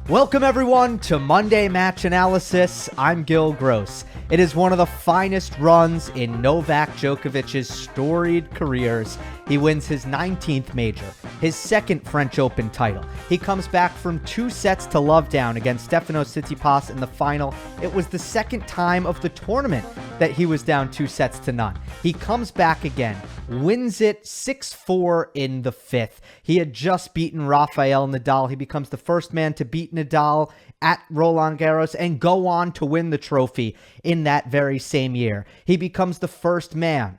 Welcome everyone to Monday Match Analysis. I'm Gill Gross. It is one of the finest runs in Novak Djokovic's storied careers. He wins his 19th major, his second French Open title. He comes back from 2 sets to love down against Stefanos Tsitsipas in the final. It was the second time of the tournament that he was down 2 sets to none. He comes back again, wins it 6-4 in the 5th. He had just beaten Rafael Nadal. He becomes the first man to beat Nadal at Roland Garros and go on to win the trophy in that very same year. He becomes the first man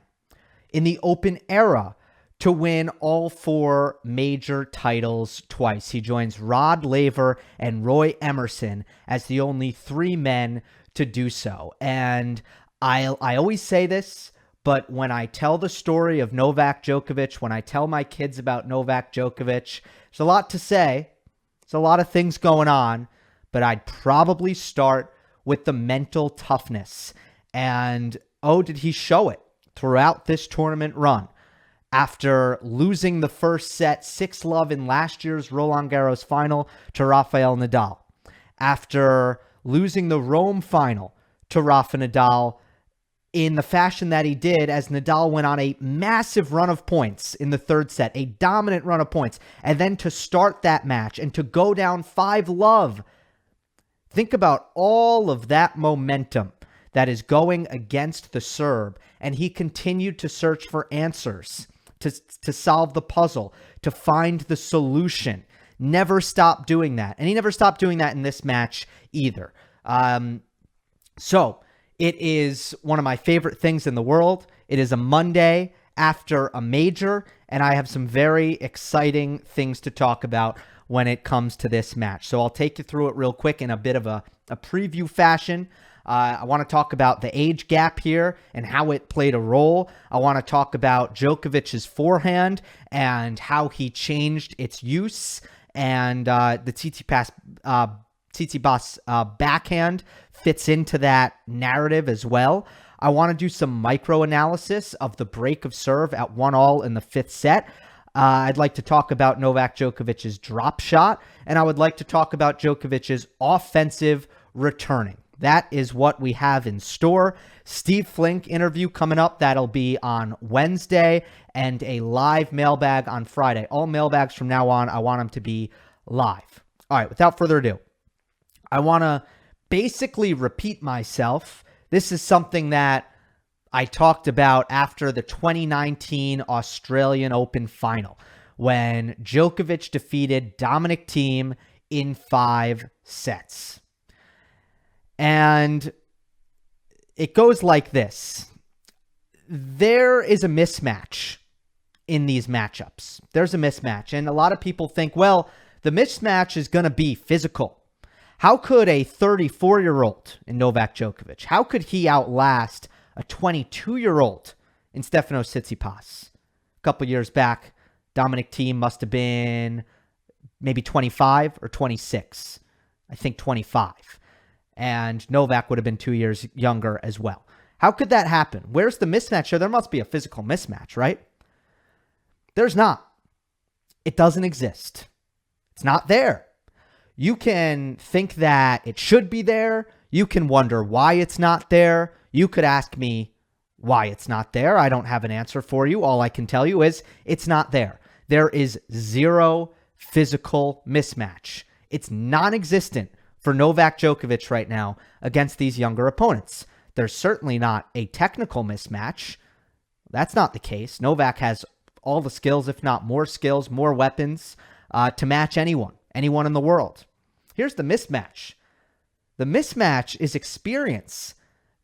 in the Open era to win all 4 major titles twice. He joins Rod Laver and Roy Emerson as the only 3 men to do so. And I always say this, but when I tell the story of Novak Djokovic, when I tell my kids about Novak Djokovic, there's a lot to say. There's a lot of things going on, but I'd probably start with the mental toughness. And did he show it throughout this tournament run? After losing the first set 6-love in last year's Roland Garros final to Rafael Nadal. After losing the Rome final to Rafa Nadal in the fashion that he did, as Nadal went on a massive run of points in the 3rd set, a dominant run of points, and then to start that match and to go down 5-love. Think about all of that momentum that is going against the Serb, and he continued to search for answers, to solve the puzzle, to find the solution. Never stopped doing that, and he never stopped doing that in this match either. So it is one of my favorite things in the world. It is a Monday after a major, and I have some very exciting things to talk about when it comes to this match. So I'll take you through it real quick in a bit of a preview fashion. I want to talk about the age gap here and how it played a role. I want to talk about Djokovic's forehand and how he changed its use, and the Tsitsipas backhand fits into that narrative as well. I want to do some micro-analysis of the break of serve at 1-all in the 5th set. I'd like to talk about Novak Djokovic's drop shot, and I would like to talk about Djokovic's offensive returning. That is what we have in store. Steve Flink interview coming up. That'll be on Wednesday, and a live mailbag on Friday. All mailbags from now on, I want them to be live. All right, without further ado, I want to basically repeat myself. This is something that I talked about after the 2019 Australian Open final, when Djokovic defeated Dominic Thiem in 5 sets. And it goes like this. There is a mismatch in these matchups. There's a mismatch. And a lot of people think, well, the mismatch is going to be physical. How could a 34-year-old in Novak Djokovic, how could he outlast a 22-year-old in Stefanos Tsitsipas? A couple years back, Dominic Thiem must have been maybe 25 or 26. I think 25. And Novak would have been 2 years younger as well. How could that happen? Where's the mismatch here? There must be a physical mismatch, right? There's not. It doesn't exist. It's not there. You can think that it should be there. You can wonder why it's not there. You could ask me why it's not there. I don't have an answer for you. All I can tell you is it's not there. There is zero physical mismatch. It's non-existent for Novak Djokovic right now against these younger opponents. There's certainly not a technical mismatch. That's not the case. Novak has all the skills, if not more skills, more weapons to match anyone in the world. Here's the mismatch. The mismatch is experience.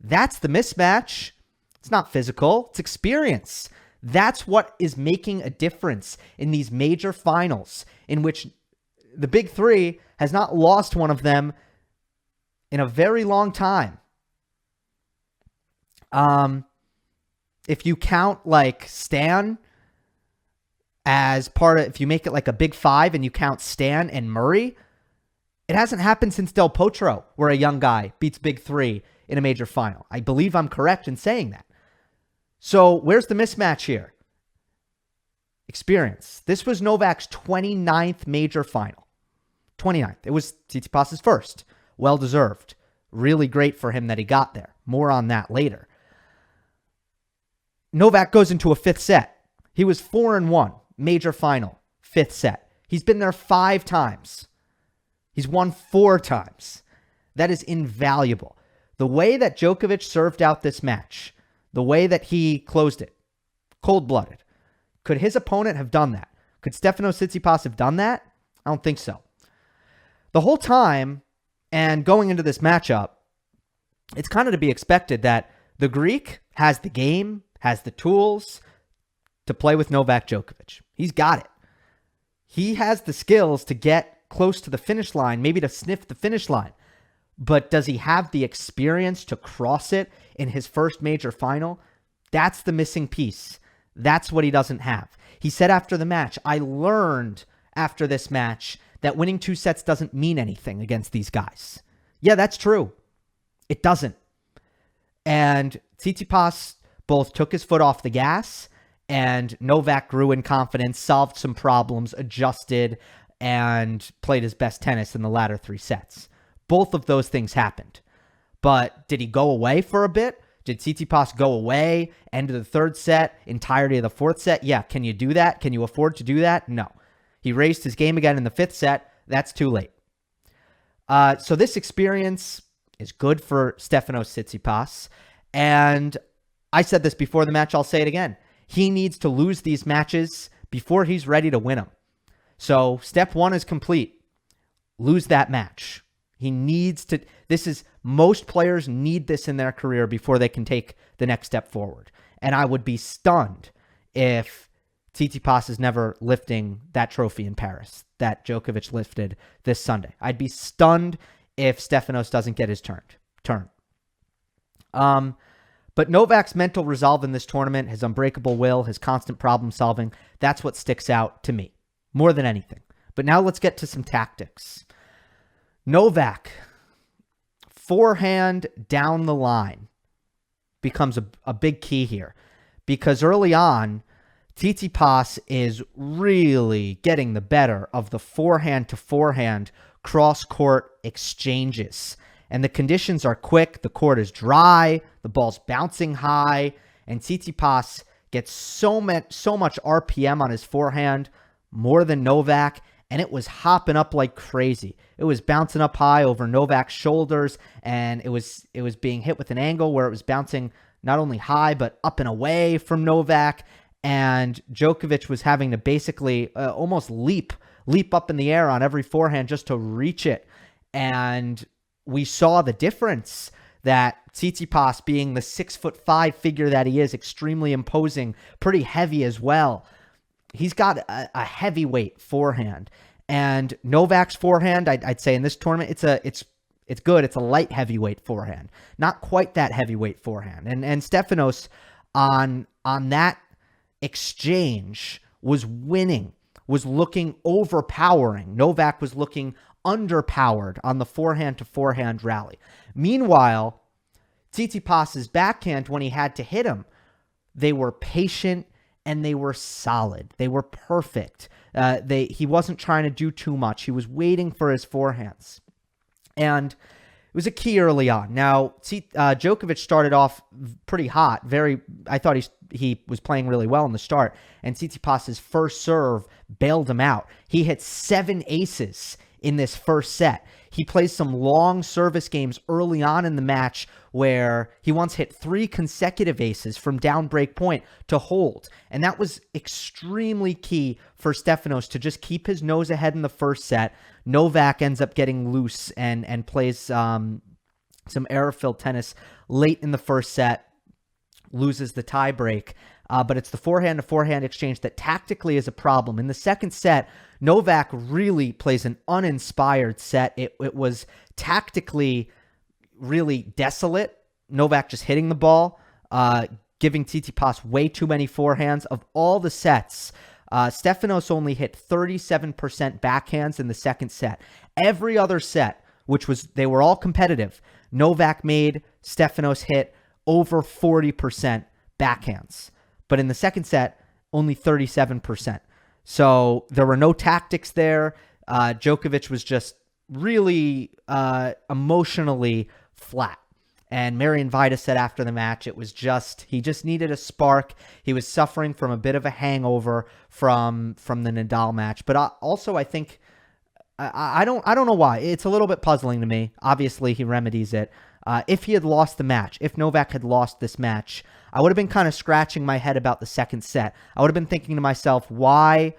That's the mismatch. It's not physical, it's experience. That's what is making a difference in these major finals, in which the big 3 has not lost one of them in a very long time. If you count like Stan as part of, if you make it like a big 5 and you count Stan and Murray, it hasn't happened since Del Potro, where a young guy beats big 3 in a major final. I believe I'm correct in saying that. So where's the mismatch here? Experience. This was Novak's 29th major final. 29th. It was Tsitsipas's first. Well-deserved. Really great for him that he got there. More on that later. Novak goes into a fifth set. He was 4-1, major final, fifth set. He's been there 5 times. He's won 4 times. That is invaluable. The way that Djokovic served out this match, the way that he closed it, cold-blooded. Could his opponent have done that? Could Stefanos Tsitsipas have done that? I don't think so. The whole time, and going into this matchup, it's kind of to be expected that the Greek has the game, has the tools to play with Novak Djokovic. He's got it. He has the skills to get close to the finish line, maybe to sniff the finish line. But does he have the experience to cross it in his first major final? That's the missing piece. That's what he doesn't have. He said after the match, I learned after this match that winning 2 sets doesn't mean anything against these guys. Yeah, that's true. It doesn't. And Tsitsipas both took his foot off the gas, and Novak grew in confidence, solved some problems, adjusted, and played his best tennis in the latter 3 sets. Both of those things happened. But did he go away for a bit? Did Tsitsipas go away, end of the 3rd set, entirety of the 4th set? Yeah. Can you do that? Can you afford to do that? No. He raised his game again in the 5th set. That's too late. So this experience is good for Stefanos Tsitsipas. And I said this before the match. I'll say it again. He needs to lose these matches before he's ready to win them. So step 1 is complete. Lose that match. He needs to, most players need this in their career before they can take the next step forward. And I would be stunned if Tsitsipas is never lifting that trophy in Paris that Djokovic lifted this Sunday. I'd be stunned if Stefanos doesn't get his turn. But Novak's mental resolve in this tournament, his unbreakable will, his constant problem solving, that's what sticks out to me more than anything. But now let's get to some tactics. Novak, forehand down the line becomes a big key here, because early on, Tsitsipas is really getting the better of the forehand to forehand cross-court exchanges. And the conditions are quick, the court is dry, the ball's bouncing high, and Tsitsipas gets so much RPM on his forehand, more than Novak, and it was hopping up like crazy. It was bouncing up high over Novak's shoulders, and it was being hit with an angle where it was bouncing not only high, but up and away from Novak, and Djokovic was having to basically almost leap up in the air on every forehand just to reach it. And we saw the difference that Tsitsipas, being the 6'5" figure that he is, extremely imposing, pretty heavy as well. He's got a heavyweight forehand, and Novak's forehand, I'd say in this tournament, it's good. It's a light heavyweight forehand, not quite that heavyweight forehand. And Stefanos on that exchange was winning, was looking overpowering. Novak was looking underpowered on the forehand to forehand rally. Meanwhile, Tsitsipas's backhand, when he had to hit him, they were patient and they were solid. They were perfect. He wasn't trying to do too much. He was waiting for his forehands. And it was a key early on. Now, Djokovic started off pretty hot. I thought he was playing really well in the start. And Tsitsipas's first serve bailed him out. He hit 7 aces in this first set. He plays some long service games early on in the match where he once hit 3 consecutive aces from down break point to hold. And that was extremely key for Stefanos to just keep his nose ahead in the first set. Novak ends up getting loose and plays some error-filled tennis late in the first set, loses the tie break. But it's the forehand-to-forehand exchange that tactically is a problem. In the second set, Novak really plays an uninspired set. It was tactically really desolate. Novak just hitting the ball, giving Tsitsipas way too many forehands. Of all the sets, Stefanos only hit 37% backhands in the second set. Every other set, they were all competitive, Novak made Stefanos hit over 40% backhands. But in the second set, only 37%. So there were no tactics there. Djokovic was just really emotionally flat. And Marian Vida said after the match, it was just, he just needed a spark. He was suffering from a bit of a hangover from the Nadal match. But also, I think, I don't know why. It's a little bit puzzling to me. Obviously, he remedies it. If he had lost the match, if Novak had lost this match, I would have been kind of scratching my head about the second set. I would have been thinking to myself, why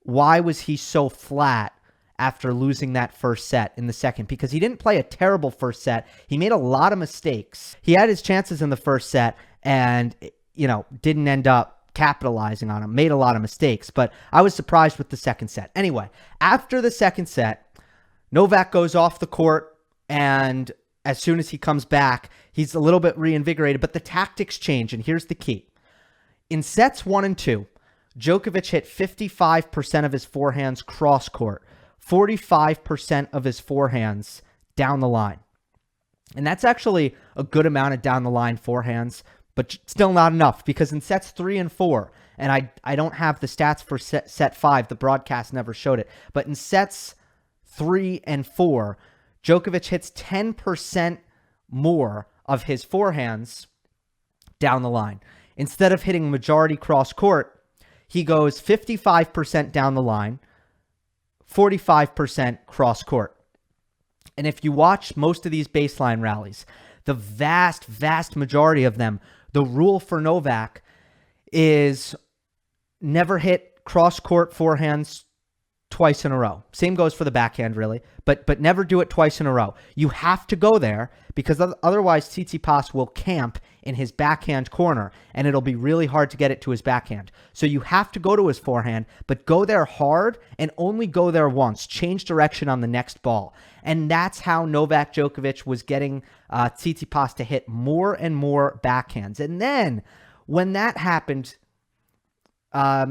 was he so flat after losing that first set in the second? Because he didn't play a terrible first set. He made a lot of mistakes. He had his chances in the first set and, didn't end up capitalizing on them. Made a lot of mistakes, but I was surprised with the second set. Anyway, after the second set, Novak goes off the court, and as soon as he comes back, he's a little bit reinvigorated, but the tactics change, and here's the key. In sets 1 and 2, Djokovic hit 55% of his forehands cross-court, 45% of his forehands down the line. And that's actually a good amount of down-the-line forehands, but still not enough, because in sets 3 and 4, and I don't have the stats for set 5, the broadcast never showed it, but in sets 3 and 4, Djokovic hits 10% more of his forehands down the line. Instead of hitting majority cross-court, he goes 55% down the line, 45% cross-court. And if you watch most of these baseline rallies, the vast, vast majority of them, the rule for Novak is never hit cross-court forehands twice in a row. Same goes for the backhand, really, but never do it twice in a row. You have to go there, because otherwise Tsitsipas will camp in his backhand corner, and it'll be really hard to get it to his backhand. So you have to go to his forehand, but go there hard and only go there once. Change direction on the next ball. And that's how Novak Djokovic was getting Tsitsipas to hit more and more backhands. And then when that happened,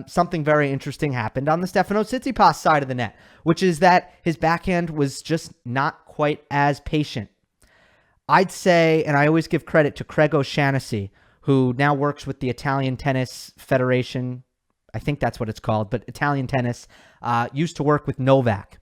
something very interesting happened on the Stefanos Tsitsipas side of the net, which is that his backhand was just not quite as patient. I'd say, and I always give credit to Craig O'Shaughnessy, who now works with the Italian Tennis Federation. I think that's what it's called, but Italian tennis, used to work with Novak.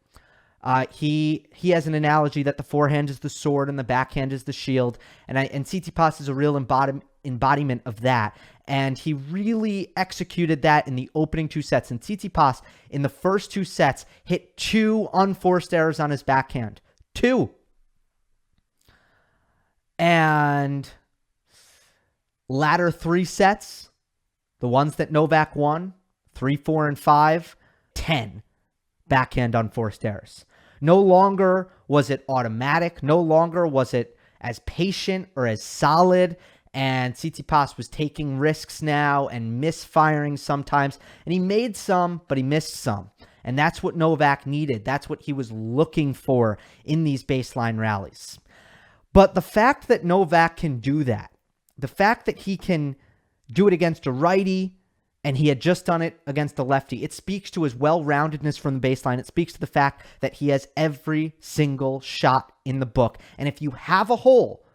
He has an analogy that the forehand is the sword and the backhand is the shield, and Tsitsipas is a real embodiment of that. And he really executed that in the opening 2 sets. And Tsitsipas, in the first 2 sets, hit 2 unforced errors on his backhand. 2. And latter 3 sets, the ones that Novak won, 3, 4, and 5, 10 backhand unforced errors. No longer was it automatic. No longer was it as patient or as solid. And Tsitsipas was taking risks now and misfiring sometimes. And he made some, but he missed some. And that's what Novak needed. That's what he was looking for in these baseline rallies. But the fact that Novak can do that, the fact that he can do it against a righty, and he had just done it against a lefty, it speaks to his well-roundedness from the baseline. It speaks to the fact that he has every single shot in the book. And if you have a hole,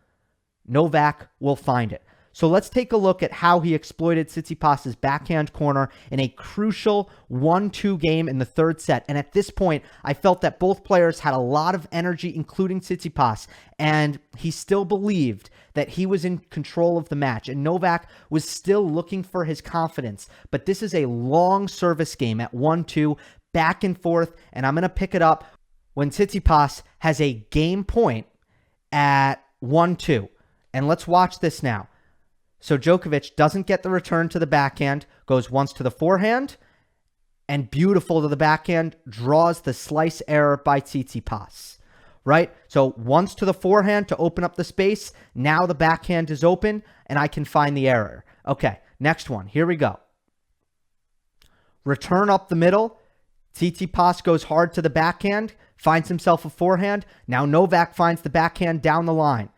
Novak will find it. So let's take a look at how he exploited Tsitsipas's backhand corner in a crucial 1-2 game in the third set. And at this point, I felt that both players had a lot of energy, including Tsitsipas, and he still believed that he was in control of the match. And Novak was still looking for his confidence. But this is a long service game at 1-2, back and forth, and I'm going to pick it up when Tsitsipas has a game point at 1-2. And let's watch this now. So Djokovic doesn't get the return to the backhand, goes once to the forehand, and beautiful to the backhand, draws the slice error by Tsitsipas, right? So once to the forehand to open up the space, now the backhand is open, and I can find the error. Okay, next one, here we go. Return up the middle, Tsitsipas goes hard to the backhand, finds himself a forehand, now Novak finds the backhand down the line.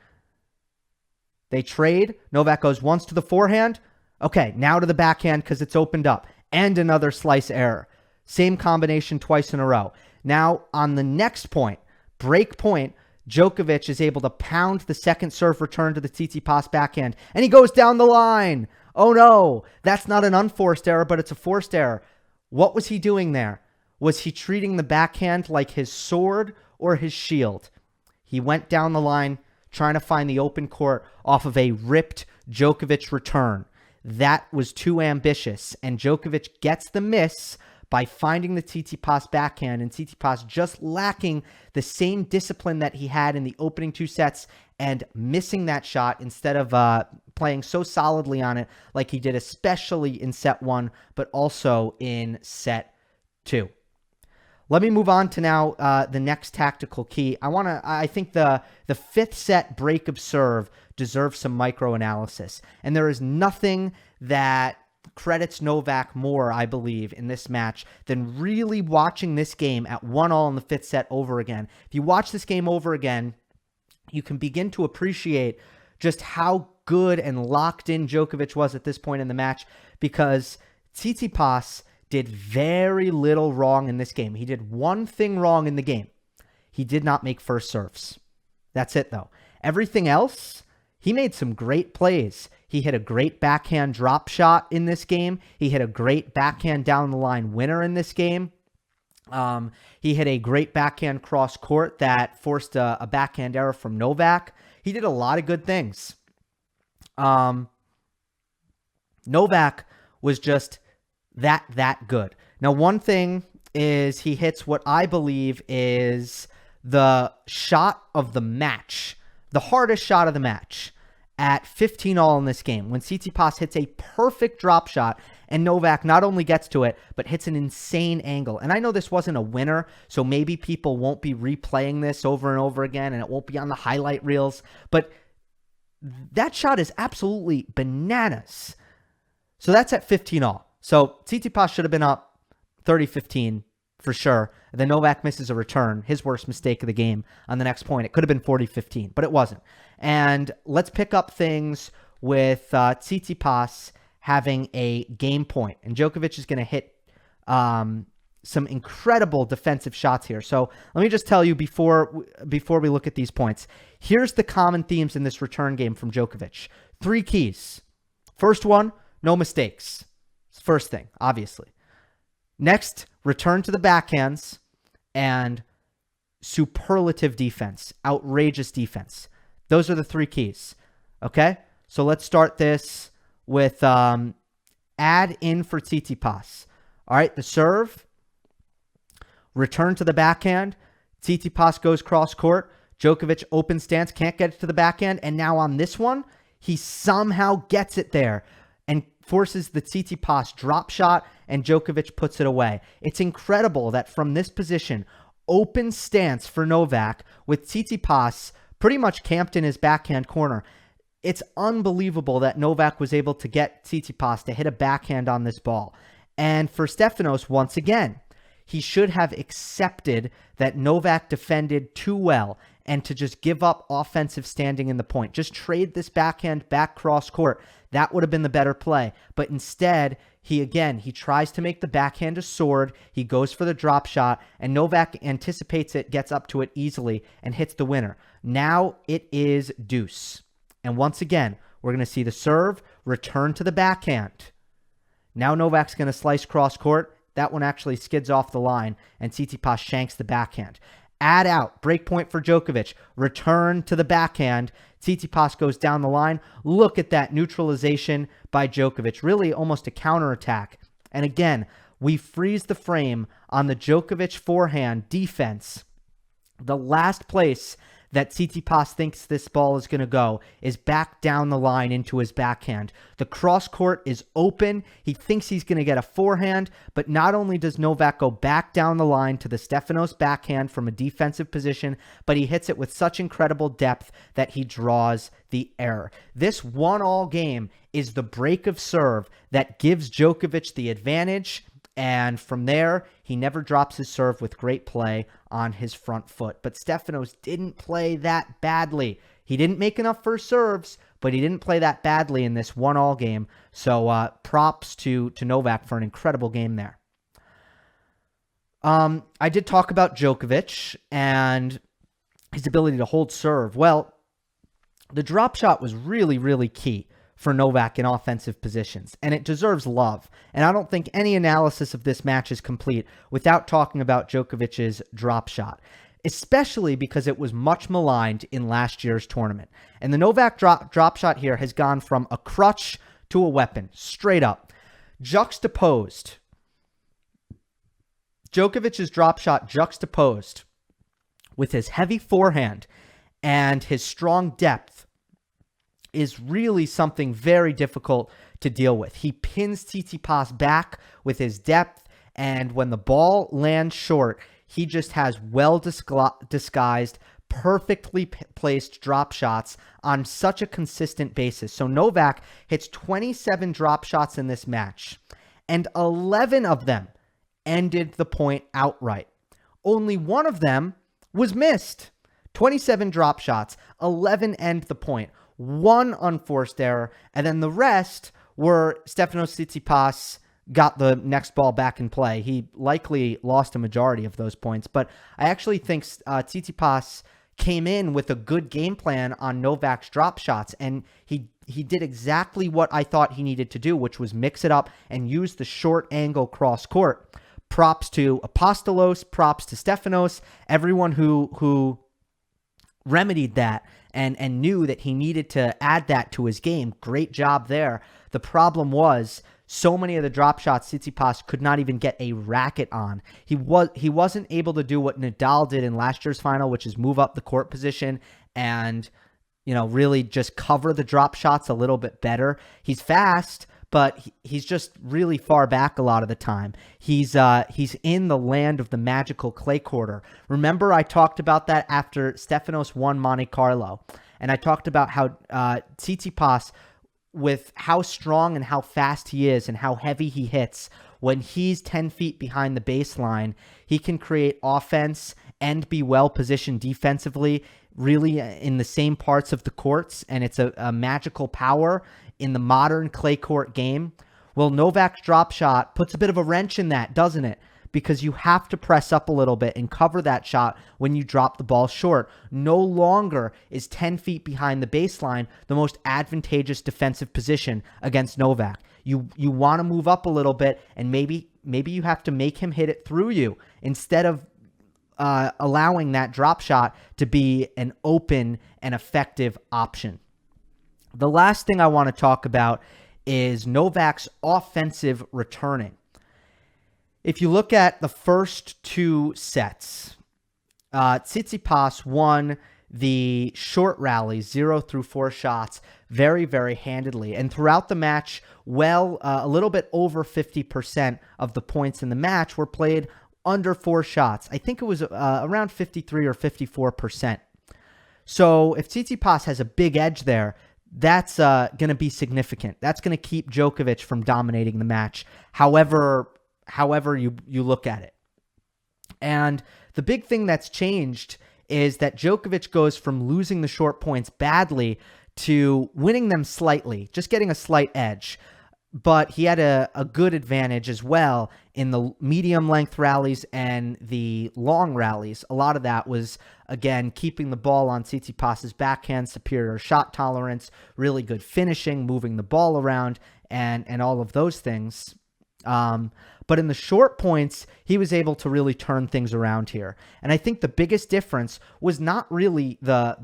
They trade. Novak goes once to the forehand. Okay, now to the backhand because it's opened up. And another slice error. Same combination twice in a row. Now, on the next point, break point, Djokovic is able to pound the second serve return to the Tsitsipas backhand. And he goes down the line. Oh no, that's not an unforced error, but it's a forced error. What was he doing there? Was he treating the backhand like his sword or his shield? He went down the line trying to find the open court off of a ripped Djokovic return. That was too ambitious, and Djokovic gets the miss by finding the Tsitsipas backhand, and Tsitsipas just lacking the same discipline that he had in the opening 2 sets and missing that shot instead of playing so solidly on it like he did, especially in set 1, but also in set 2. Let me move on to now the next tactical key. I think the 5th set break of serve deserves some micro-analysis. And there is nothing that credits Novak more, I believe, in this match than really watching this game at 1-1 in the 5th set over again. If you watch this game over again, you can begin to appreciate just how good and locked in Djokovic was at this point in the match, because Tsitsipas did very little wrong in this game. He did one thing wrong in the game. He did not make first serves. That's it, though. Everything else, he made some great plays. He hit a great backhand drop shot in this game. He hit a great backhand down the line winner in this game. He hit a great backhand cross court that forced a backhand error from Novak. He did a lot of good things. Novak was just that good. Now, one thing is he hits what I believe is the shot of the match, the hardest shot of the match at 15-all in this game, when Tsitsipas hits a perfect drop shot and Novak not only gets to it, but hits an insane angle. And I know this wasn't a winner, so maybe people won't be replaying this over and over again, and it won't be on the highlight reels, but that shot is absolutely bananas. So that's at 15-all. So Tsitsipas should have been up 30-15 for sure. And then Novak misses a return, his worst mistake of the game on the next point. It could have been 40-15, but it wasn't. And let's pick up things with Tsitsipas having a game point. And Djokovic is going to hit some incredible defensive shots here. So let me just tell you before we look at these points. Here's the common themes in this return game from Djokovic. 3 keys. First one, no mistakes. First thing, obviously. Next, return to the backhands and superlative defense, outrageous defense. Those are the 3 keys. Okay? So let's start this with add in for Tsitsipas. All right, the serve, return to the backhand. Tsitsipas goes cross court. Djokovic open stance, can't get it to the backhand. And now on this one, he somehow gets it there and forces the Tsitsipas drop shot, and Djokovic puts it away. It's incredible that from this position, open stance for Novak with Tsitsipas pretty much camped in his backhand corner. It's unbelievable that Novak was able to get Tsitsipas to hit a backhand on this ball. And for Stefanos, once again, he should have accepted that Novak defended too well and to just give up offensive standing in the point. Just trade this backhand back cross court. That would have been the better play. But instead, he tries to make the backhand a sword. He goes for the drop shot, and Novak anticipates it, gets up to it easily, and hits the winner. Now it is deuce. And once again, we're going to see the serve, return to the backhand. Now Novak's going to slice cross court. That one actually skids off the line, and Tsitsipas shanks the backhand. Add out, break point for Djokovic, return to the backhand. Tsitsipas goes down the line. Look at that neutralization by Djokovic, really almost a counterattack. And again, we freeze the frame on the Djokovic forehand defense. The last place that Tsitsipas thinks this ball is going to go is back down the line into his backhand. The cross court is open. He thinks he's going to get a forehand, but not only does Novak go back down the line to the Stefanos backhand from a defensive position, but he hits it with such incredible depth that he draws the error. This 1-all game is the break of serve that gives Djokovic the advantage. And from there, he never drops his serve with great play on his front foot. But Stefanos didn't play that badly. He didn't make enough first serves, but he didn't play that badly in this 1-all game. So props to Novak for an incredible game there. I did talk about Djokovic and his ability to hold serve. Well, the drop shot was really, really key for Novak in offensive positions, and it deserves love. And I don't think any analysis of this match is complete without talking about Djokovic's drop shot, especially because it was much maligned in last year's tournament. And the Novak drop shot here has gone from a crutch to a weapon, straight up. Juxtaposed. Djokovic's drop shot juxtaposed with his heavy forehand and his strong depth is really something very difficult to deal with. He pins Tsitsipas back with his depth, and when the ball lands short, he just has well disguised, perfectly placed drop shots on such a consistent basis. So Novak hits 27 drop shots in this match, and 11 of them ended the point outright. Only one of them was missed. 27 drop shots, 11 end the point, one unforced error, and then the rest were Stefanos Tsitsipas got the next ball back in play. He likely lost a majority of those points, but I actually think Tsitsipas came in with a good game plan on Novak's drop shots, and he did exactly what I thought he needed to do, which was mix it up and use the short angle cross court. Props to Apostolos, props to Stefanos, everyone who remedied that and knew that he needed to add that to his game. Great job there. The problem was so many of the drop shots Tsitsipas could not even get a racket on. He wasn't able to do what Nadal did in last year's final, which is move up the court position and, really just cover the drop shots a little bit better. He's fast, but he's just really far back a lot of the time. He's in the land of the magical clay quarter. Remember, I talked about that after Stefanos won Monte Carlo, and I talked about how Tsitsipas, with how strong and how fast he is and how heavy he hits, when he's 10 feet behind the baseline, he can create offense and be well positioned defensively, really in the same parts of the courts, and it's a magical power in the modern clay court game. Well, Novak's drop shot puts a bit of a wrench in that, doesn't it? Because you have to press up a little bit and cover that shot when you drop the ball short. No longer is 10 feet behind the baseline the most advantageous defensive position against Novak. You want to move up a little bit, and maybe you have to make him hit it through you instead of allowing that drop shot to be an open and effective option. The last thing I want to talk about is Novak's offensive returning. If you look at the first two sets, Tsitsipas won the short rallies, 0 through 4 shots, very, very handedly. And throughout the match, a little bit over 50% of the points in the match were played under 4 shots. I think it was around 53 or 54%. So if Tsitsipas has a big edge there, that's going to be significant. That's going to keep Djokovic from dominating the match, however you look at it. And the big thing that's changed is that Djokovic goes from losing the short points badly to winning them slightly, just getting a slight edge. But he had a good advantage as well in the medium length rallies and the long rallies. A lot of that was, again, keeping the ball on Tsitsipas's backhand, superior shot tolerance, really good finishing, moving the ball around, and all of those things. But in the short points, he was able to really turn things around here. And I think the biggest difference was not really the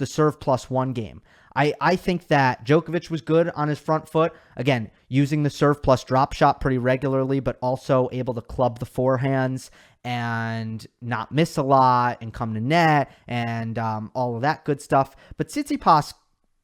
serve plus one game. I think that Djokovic was good on his front foot, again, using the serve plus drop shot pretty regularly, but also able to club the forehands and not miss a lot and come to net and all of that good stuff. But Tsitsipas,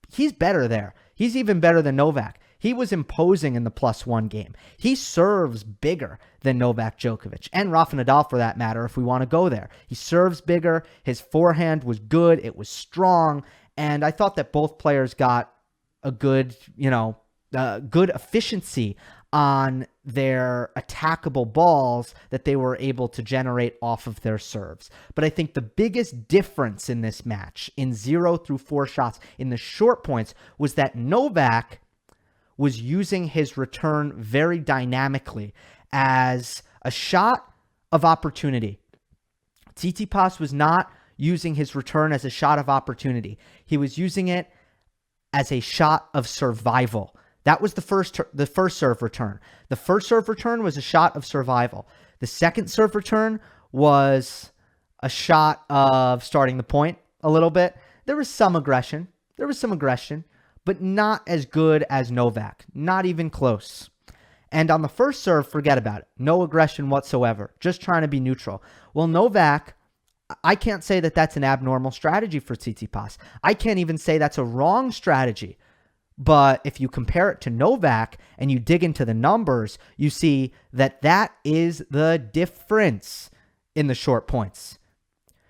he's better there. He's even better than Novak. He was imposing in the +1 game. He serves bigger than Novak Djokovic and Rafa Nadal for that matter, if we want to go there. He serves bigger. His forehand was good. It was strong. And I thought that both players got a good, good efficiency on their attackable balls that they were able to generate off of their serves. But I think the biggest difference in this match, in 0 through 4 shots, in the short points, was that Novak was using his return very dynamically as a shot of opportunity. Tsitsipas was not using his return as a shot of opportunity. He was using it as a shot of survival. That was the first serve return. The first serve return was a shot of survival. The second serve return was a shot of starting the point a little bit. There was some aggression. But not as good as Novak. Not even close. And on the first serve, forget about it. No aggression whatsoever. Just trying to be neutral. Well, Novak, I can't say that that's an abnormal strategy for Tsitsipas. I can't even say that's a wrong strategy. But if you compare it to Novak and you dig into the numbers, you see that that is the difference in the short points.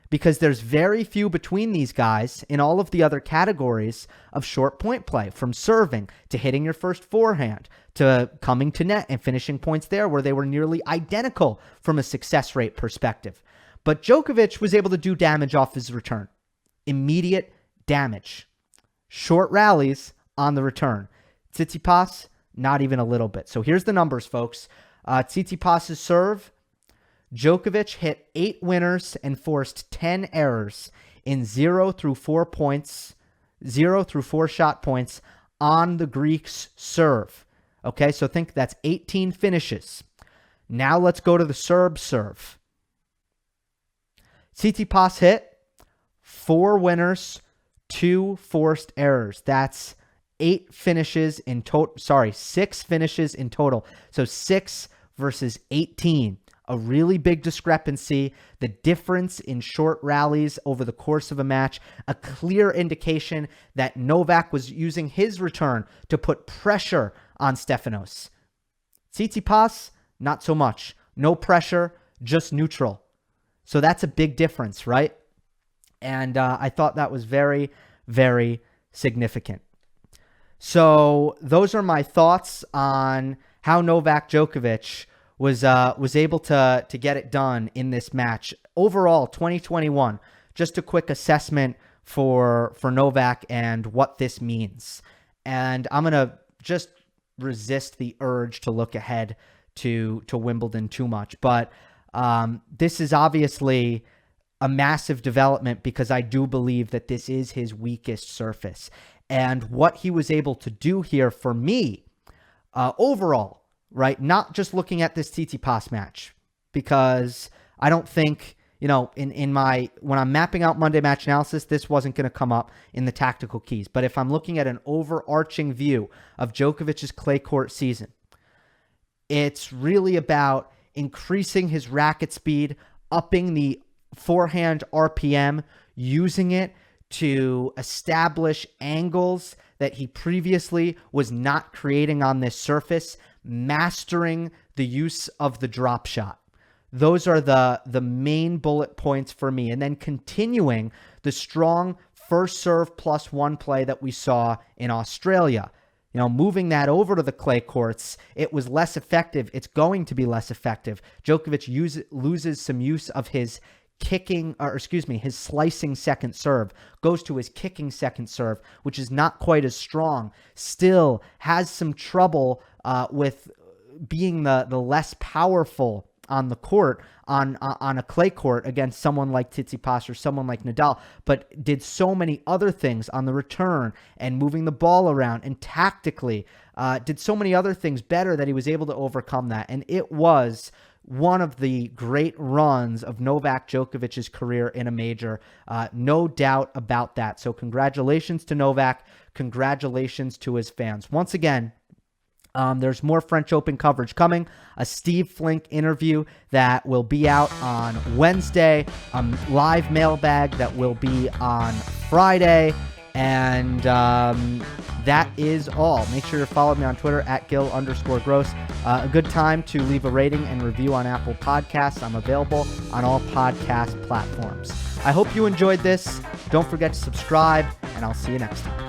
Because there's very few between these guys in all of the other categories of short point play, from serving to hitting your first forehand to coming to net and finishing points there, where they were nearly identical from a success rate perspective. But Djokovic was able to do damage off his return. Immediate damage. Short rallies on the return. Tsitsipas, not even a little bit. So here's the numbers, folks. Tsitsipas's serve, Djokovic hit 8 winners and forced 10 errors in 0 through 4 shot points on the Greek's serve. Okay, so think that's 18 finishes. Now let's go to the Serb serve. Tsitsipas hit 4 winners, 2 forced errors. That's 6 finishes in total. So 6 versus 18. A really big discrepancy. The difference in short rallies over the course of a match. A clear indication that Novak was using his return to put pressure on Stefanos. Tsitsipas, not so much. No pressure, just neutral. So that's a big difference, right? And I thought that was very, very significant. So those are my thoughts on how Novak Djokovic was able to get it done in this match. Overall, 2021, just a quick assessment for Novak and what this means. And I'm going to just resist the urge to look ahead to Wimbledon too much. But this is obviously a massive development, because I do believe that this is his weakest surface. And what he was able to do here for me, overall, right? Not just looking at this Tsitsipas match, because I don't think, when I'm mapping out Monday match analysis, this wasn't going to come up in the tactical keys. But if I'm looking at an overarching view of Djokovic's clay court season, it's really about increasing his racket speed, upping the forehand RPM, using it to establish angles that he previously was not creating on this surface, mastering the use of the drop shot. Those are the main bullet points for me. And then continuing the strong first serve +1 play that we saw in Australia. Moving that over to the clay courts, it was less effective. It's going to be less effective. Djokovic loses some use of his his slicing second serve, goes to his kicking second serve, which is not quite as strong. Still has some trouble with being the less powerful on the court, on a clay court against someone like Tsitsipas or someone like Nadal, but did so many other things on the return and moving the ball around, and tactically did so many other things better that he was able to overcome that. And it was one of the great runs of Novak Djokovic's career in a major. No doubt about that. So congratulations to Novak. Congratulations to his fans. Once again, there's more French Open coverage coming. A Steve Flink interview that will be out on Wednesday. A live mailbag that will be on Friday. And that is all. Make sure to follow me on Twitter at Gill_Gross. A good time to leave a rating and review on Apple Podcasts. I'm available on all podcast platforms. I hope you enjoyed this. Don't forget to subscribe, and I'll see you next time.